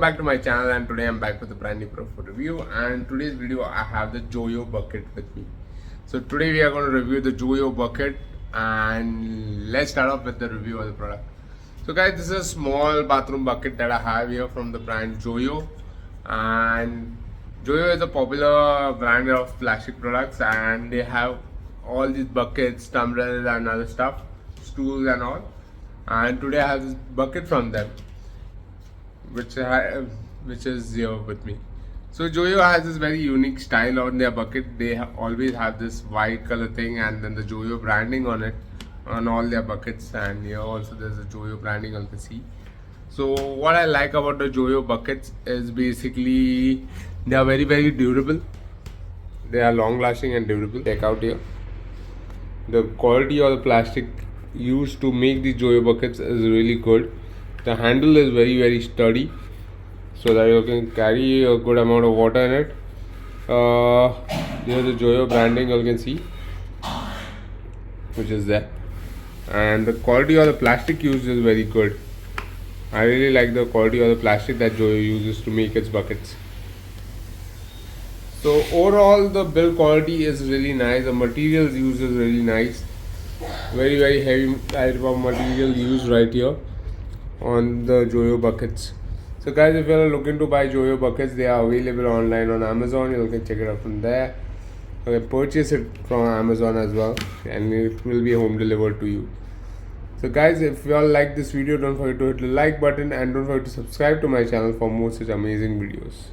back to my channel, and today I'm back with a brand new product review. And today's video I have the Joyo Bucket with me. So today we are going to review the Joyo Bucket, and let's start off with the review of the product. So guys, this is a small bathroom bucket that I have here from the brand Joyo. And Joyo is a popular brand of plastic products, and they have all these buckets, tumblers and other stuff, stools and all. And today I have this bucket from them, which is here with me. So Joyo has this very unique style on their bucket. They always have this white color thing and then the Joyo branding on it, on all their buckets, and here also there's a Joyo branding on the sea. So what I like about the Joyo buckets is basically they are very durable. They are long lasting and durable. Check out here. The quality of the plastic used to make the Joyo buckets is really good. The handle is very sturdy, so that you can carry a good amount of water in it. There's the Joyo branding, you can see, which is there, and the quality of the plastic used is very good. I really like the quality of the plastic that Joyo uses to make its buckets. So overall the build quality is really nice. The materials used is really nice. Very heavy type of material used right here on the Joyo buckets. So guys, if you are looking to buy Joyo buckets, they are available online on Amazon. You can check it out from there. You can purchase it from Amazon as well, and it will be home delivered to you. So guys, if you all like this video, don't forget to hit the like button and don't forget to subscribe to my channel for more such amazing videos.